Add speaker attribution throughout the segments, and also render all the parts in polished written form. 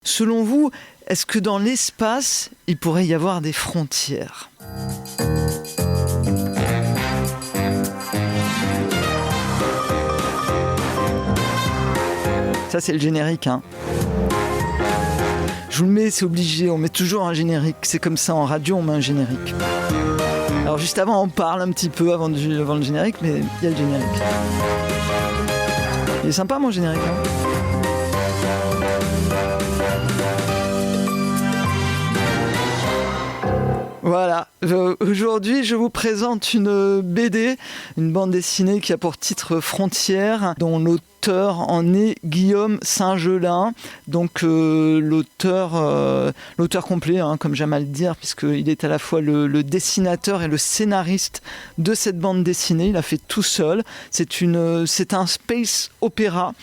Speaker 1: Selon vous, est-ce que dans l'espace, il pourrait y avoir des frontières ? Ça, c'est le générique, hein. Je vous le mets, c'est obligé, on met toujours un générique. C'est comme ça, en radio, on met un générique. Alors juste avant, on parle un petit peu avant le générique, mais il y a le générique. Il est sympa, mon générique, hein. Voilà, aujourd'hui je vous présente une BD, une bande dessinée qui a pour titre Frontières, dont l'auteur en est Guillaume Saint-Gelin, donc l'auteur complet, hein, comme j'aime à le dire, puisqu'il est à la fois le dessinateur et le scénariste de cette bande dessinée, il a fait tout seul, c'est un space opéra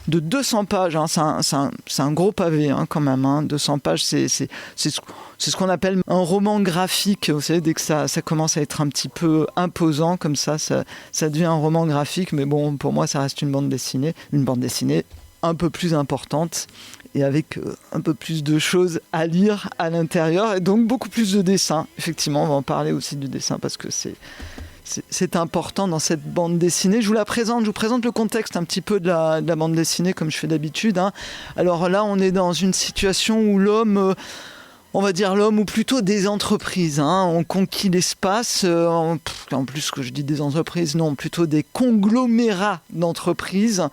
Speaker 1: de 200 pages, hein, c'est un gros pavé, hein, quand même, hein, 200 pages, c'est ce qu'on appelle un roman graphique. Vous savez, dès que ça commence à être un petit peu imposant, comme ça devient un roman graphique, mais bon, pour moi, ça reste une bande dessinée un peu plus importante et avec un peu plus de choses à lire à l'intérieur, et donc beaucoup plus de dessins. Effectivement, on va en parler aussi du dessin, parce que c'est important dans cette bande dessinée. Je vous présente le contexte un petit peu de la bande dessinée, comme je fais d'habitude, hein. Alors là, on est dans une situation où l'homme, on va dire l'homme, ou plutôt des entreprises, hein, ont conquis l'espace. En plus, que je dis des entreprises, non, plutôt des conglomérats d'entreprises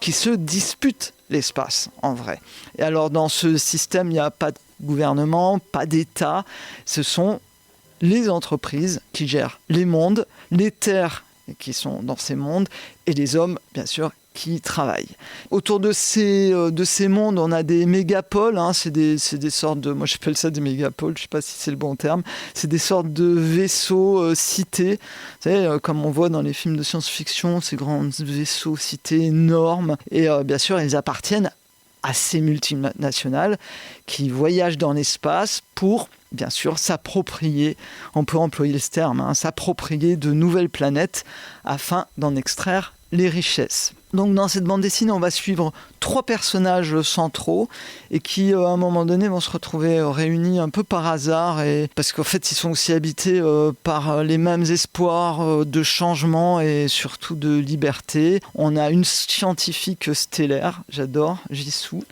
Speaker 1: qui se disputent l'espace, en vrai. Et alors, dans ce système, il n'y a pas de gouvernement, pas d'État. Ce sont les entreprises qui gèrent les mondes, les terres qui sont dans ces mondes, et les hommes, bien sûr, qui travaillent. Autour de ces mondes, on a des mégapoles, hein, c'est des sortes de... Moi, j'appelle ça des mégapoles, je ne sais pas si c'est le bon terme. C'est des sortes de vaisseaux cités. Vous savez, comme on voit dans les films de science-fiction, ces grands vaisseaux cités énormes. Et bien sûr, ils appartiennent à ces multinationales qui voyagent dans l'espace pour, bien sûr, s'approprier, on peut employer ce terme, hein, s'approprier de nouvelles planètes afin d'en extraire les richesses. Donc dans cette bande dessinée, on va suivre 3 personnages centraux et qui, à un moment donné, vont se retrouver réunis un peu par hasard, et parce qu'en fait, ils sont aussi habités par les mêmes espoirs de changement et surtout de liberté. On a une scientifique stellaire, j'adore, Jisoo,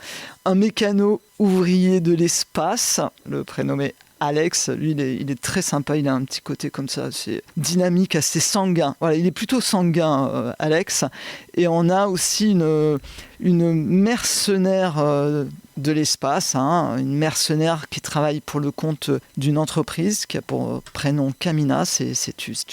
Speaker 1: un mécano ouvrier de l'espace, le prénommé Alex, lui, il est très sympa, il a un petit côté comme ça, c'est dynamique, assez sanguin. Voilà, il est plutôt sanguin, Alex. Et on a aussi une mercenaire de l'espace, hein, une mercenaire qui travaille pour le compte d'une entreprise qui a pour prénom Kamina, c'est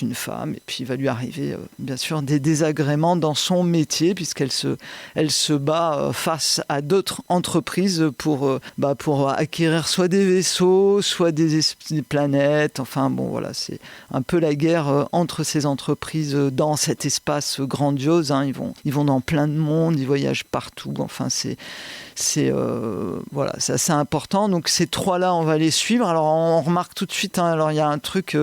Speaker 1: une femme, et puis il va lui arriver bien sûr des désagréments dans son métier, puisqu'elle se bat face à d'autres entreprises pour acquérir soit des vaisseaux, soit des planètes. Enfin bon, voilà, c'est un peu la guerre entre ces entreprises dans cet espace grandiose, hein. Ils vont dans plein de mondes, ils voyagent partout, enfin c'est assez important. Donc ces 3-là, on va les suivre. Alors on remarque tout de suite, hein, alors il y a un truc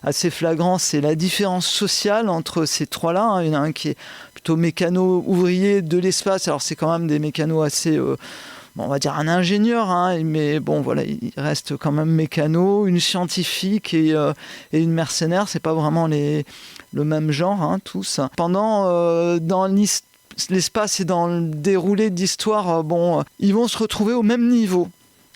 Speaker 1: assez flagrant, c'est la différence sociale entre ces 3-là, hein. Il y en a un qui est plutôt mécano ouvrier de l'espace. Alors c'est quand même des mécanos assez... on va dire un ingénieur, hein, mais bon, voilà, il reste quand même mécano, une scientifique et une mercenaire. C'est pas vraiment le même genre, hein, tous. Pendant, dans l'espace et dans le déroulé de l'histoire, ils vont se retrouver au même niveau,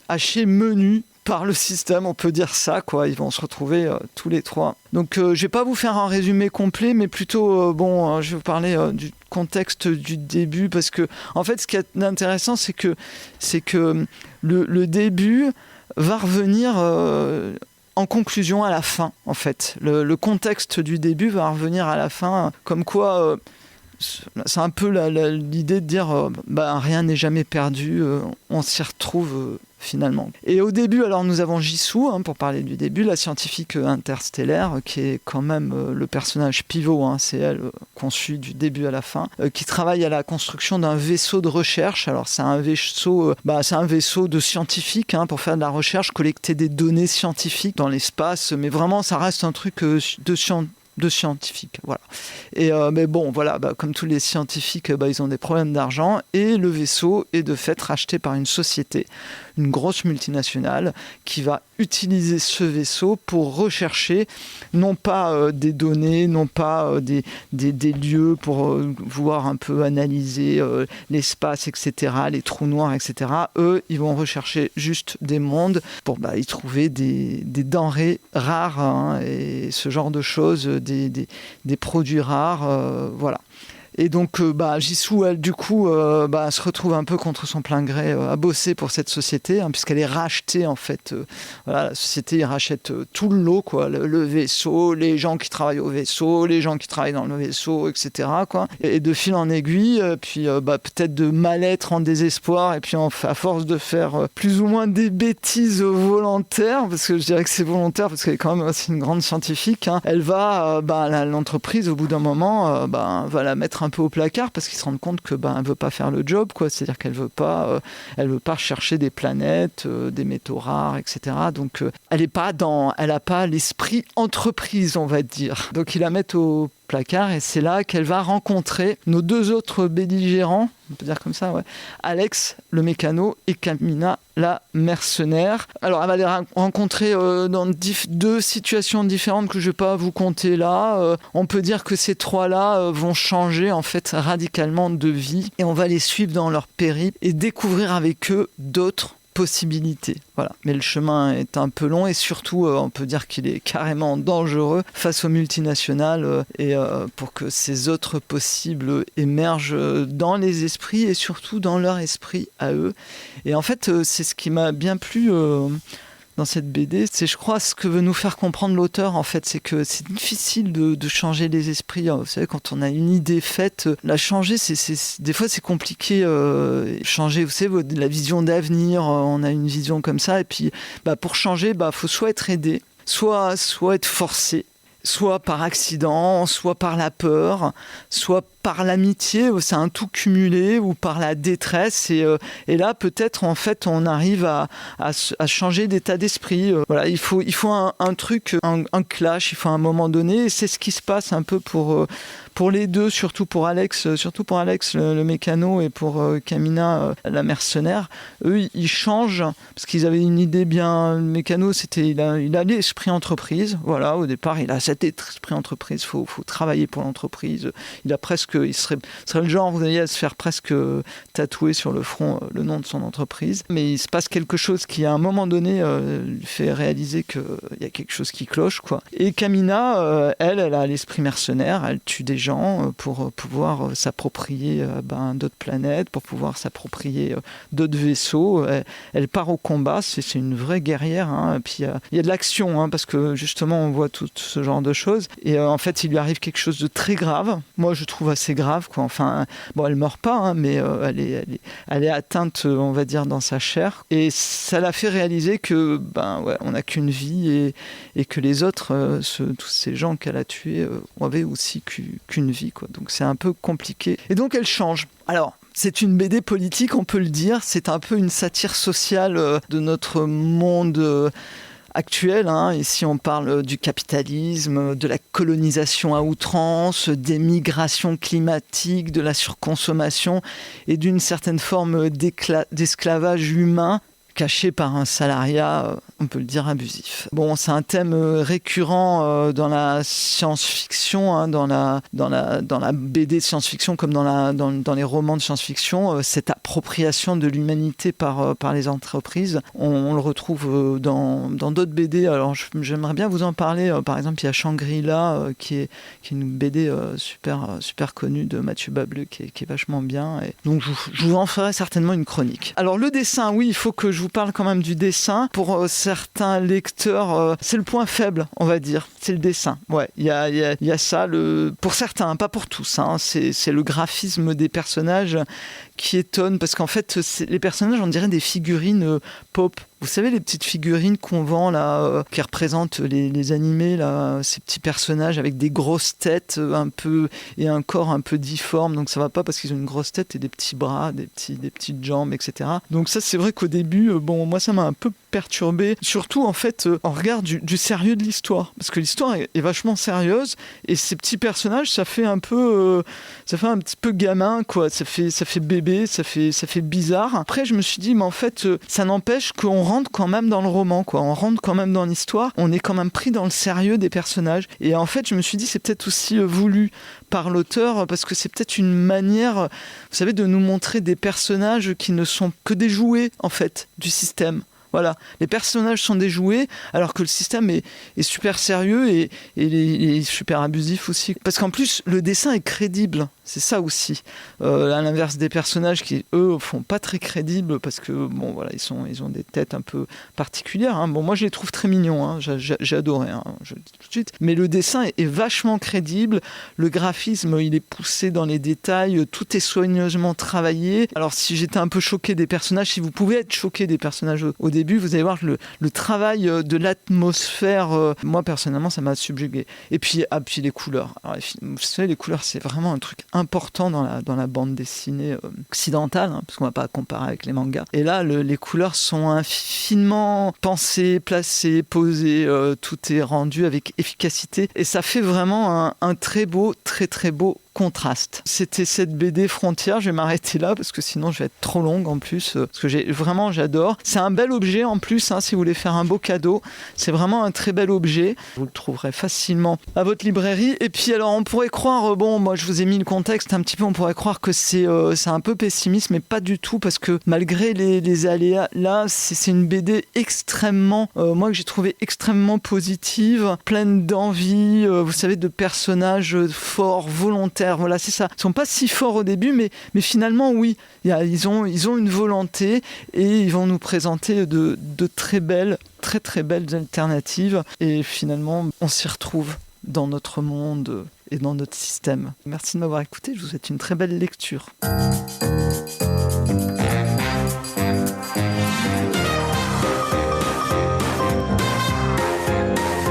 Speaker 1: hachés menus par le système, on peut dire ça, quoi. Ils vont se retrouver tous les 3. Donc je vais pas vous faire un résumé complet, mais plutôt je vais vous parler du contexte du début, parce que en fait ce qui est intéressant, c'est que le début va revenir en conclusion à la fin, en fait. Le contexte du début va revenir à la fin, comme quoi c'est un peu l'idée de dire rien n'est jamais perdu, on s'y retrouve finalement. Et au début, alors nous avons Jisoo, hein, pour parler du début, la scientifique interstellaire, qui est quand même le personnage pivot, hein, c'est elle, conçue du début à la fin, qui travaille à la construction d'un vaisseau de recherche. Alors c'est un vaisseau de scientifiques, hein, pour faire de la recherche, collecter des données scientifiques dans l'espace, mais vraiment ça reste un truc de scientifiques, voilà. Et mais bon, voilà, comme tous les scientifiques, ils ont des problèmes d'argent et le vaisseau est de fait racheté par une société, une grosse multinationale qui va utiliser ce vaisseau pour rechercher non pas des données, non pas des lieux pour voir un peu analyser l'espace, etc., les trous noirs, etc. Eux, ils vont rechercher juste des mondes pour y trouver des denrées rares, hein, et ce genre de choses, des produits rares, voilà. Et donc, Jisoo, elle, du coup, se retrouve un peu contre son plein gré à bosser pour cette société, hein, puisqu'elle est rachetée, en fait. Voilà, la société rachète tout le lot, quoi, le vaisseau, les gens qui travaillent au vaisseau, les gens qui travaillent dans le vaisseau, etc., quoi. Et de fil en aiguille, puis peut-être de mal-être en désespoir, et puis à force de faire plus ou moins des bêtises volontaires, parce que je dirais que c'est volontaire, parce qu'elle est quand même aussi une grande scientifique, hein, elle va, l'entreprise, au bout d'un moment, va la mettre un peu au placard parce qu'ils se rendent compte que elle veut pas faire le job, quoi. C'est-à-dire qu'elle veut pas chercher des planètes, des métaux rares, etc. Donc elle a pas l'esprit entreprise, on va dire. Donc ils la mettent au placard et c'est là qu'elle va rencontrer nos deux autres belligérants, on peut dire comme ça, ouais. Alex, le mécano, et Kamina, la mercenaire. Alors elle va les rencontrer dans deux situations différentes que je ne vais pas vous conter là. On peut dire que ces trois-là vont changer en fait radicalement de vie et on va les suivre dans leur périple et découvrir avec eux d'autres possibilités. Voilà. Mais le chemin est un peu long et surtout, on peut dire qu'il est carrément dangereux face aux multinationales et pour que ces autres possibles émergent dans les esprits et surtout dans leur esprit à eux. Et en fait, c'est ce qui m'a bien plu dans cette BD, c'est, je crois, ce que veut nous faire comprendre l'auteur, en fait, c'est que c'est difficile de changer les esprits. Vous savez, quand on a une idée faite, la changer, des fois, c'est compliqué. Changer, vous savez, la vision d'avenir, on a une vision comme ça, et puis, pour changer, faut soit être aidé, soit être forcé, soit par accident, soit par la peur, soit par l'amitié, c'est un tout cumulé, ou par la détresse. Et là, peut-être, en fait, on arrive à changer d'état d'esprit. Voilà, il faut un truc, un clash, il faut un moment donné. Et c'est ce qui se passe un peu pour les deux, surtout pour Alex, le mécano, et pour Kamina, la mercenaire. Eux, ils changent, parce qu'ils avaient une idée bien. Le mécano, il a l'esprit entreprise. Voilà, au départ, il a cet esprit entreprise. Faut travailler pour l'entreprise. Il serait le genre, vous voyez, à se faire presque tatouer sur le front le nom de son entreprise. Mais il se passe quelque chose qui, à un moment donné, lui fait réaliser qu'il y a quelque chose qui cloche, quoi. Et Kamina, elle a l'esprit mercenaire. Elle tue des gens pour pouvoir s'approprier d'autres planètes, pour pouvoir s'approprier d'autres vaisseaux. Elle part au combat. C'est une vraie guerrière, hein. Et puis il y a de l'action, hein, parce que justement, on voit tout ce genre de choses. Et en fait, il lui arrive quelque chose de très grave. Moi, je trouve assez grave, quoi. Enfin, bon, elle meurt pas, hein, mais elle est atteinte, on va dire, dans sa chair. Et ça l'a fait réaliser que, on n'a qu'une vie et que les autres, tous ces gens qu'elle a tués, avaient aussi qu'une vie, quoi. Donc c'est un peu compliqué. Et donc elle change. Alors, c'est une BD politique, on peut le dire. C'est un peu une satire sociale de notre monde actuel, hein. Ici, on parle du capitalisme, de la colonisation à outrance, des migrations climatiques, de la surconsommation et d'une certaine forme d'esclavage humain caché par un salariat, on peut le dire, abusif. Bon, c'est un thème récurrent dans la science-fiction, hein, dans la BD de science-fiction comme dans les romans de science-fiction, cette appropriation de l'humanité par les entreprises. On le retrouve dans d'autres BD. Alors, j'aimerais bien vous en parler. Par exemple, il y a Shangri-La, qui est une BD super connue de Mathieu Bableu, qui est vachement bien. Et donc, je vous en ferai certainement une chronique. Alors, le dessin, oui, il faut que je vous parle quand même du dessin. Pour certains lecteurs, c'est le point faible, on va dire. C'est le dessin. Ouais, il y a ça. Pour certains, pas pour tous, hein, c'est le graphisme des personnages qui étonne, parce qu'en fait, les personnages, on dirait des figurines pop. Vous savez, les petites figurines qu'on vend là, qui représentent les animés, là, ces petits personnages avec des grosses têtes un peu et un corps un peu difforme. Donc ça va pas parce qu'ils ont une grosse tête et des petits bras, des petites jambes, etc. Donc ça, c'est vrai qu'au début, moi ça m'a un peu perturbé, surtout en fait en regard du sérieux de l'histoire, parce que l'histoire est vachement sérieuse et ces petits personnages ça fait un petit peu gamin quoi, ça fait bébé, ça fait bizarre. Après je me suis dit mais en fait ça n'empêche qu'on rentre quand même dans le roman quoi, on rentre quand même dans l'histoire, on est quand même pris dans le sérieux des personnages et en fait je me suis dit c'est peut-être aussi voulu par l'auteur parce que c'est peut-être une manière, vous savez, de nous montrer des personnages qui ne sont que des jouets en fait du système. Voilà, les personnages sont des jouets alors que le système est super sérieux et il est super abusif aussi. Parce qu'en plus, le dessin est crédible, c'est ça aussi. À l'inverse des personnages qui, eux, font pas très crédibles parce que, bon, voilà, ils ont des têtes un peu particulières. Hein. Bon, moi, je les trouve très mignons, hein. J'ai adoré, hein, je le dis tout de suite. Mais le dessin est vachement crédible, le graphisme, il est poussé dans les détails, tout est soigneusement travaillé. Alors, si j'étais un peu choqué des personnages, si vous pouvez être choqué des personnages au début, vous allez voir le travail de l'atmosphère, moi personnellement ça m'a subjugué. Et puis les couleurs. Alors, vous savez, les couleurs c'est vraiment un truc important dans la bande dessinée occidentale, hein, parce qu'on va pas comparer avec les mangas. Et là les couleurs sont infiniment pensées, placées, posées, tout est rendu avec efficacité et ça fait vraiment un très beau, très très beau contraste. C'était cette BD Frontières, je vais m'arrêter là parce que sinon je vais être trop longue en plus, parce que j'adore. C'est un bel objet en plus, hein, si vous voulez faire un beau cadeau, c'est vraiment un très bel objet. Vous le trouverez facilement à votre librairie. Et puis alors on pourrait croire, bon moi je vous ai mis le contexte un petit peu, on pourrait croire que c'est un peu pessimiste, mais pas du tout parce que malgré les aléas, là c'est une BD extrêmement, moi que j'ai trouvé extrêmement positive, pleine d'envie, vous savez, de personnages forts, volontaires. Voilà, c'est ça. Ils sont pas si forts au début, mais finalement, oui, ils ont une volonté et ils vont nous présenter de très belles, très très belles alternatives. Et finalement, on s'y retrouve dans notre monde et dans notre système. Merci de m'avoir écouté. Je vous souhaite une très belle lecture.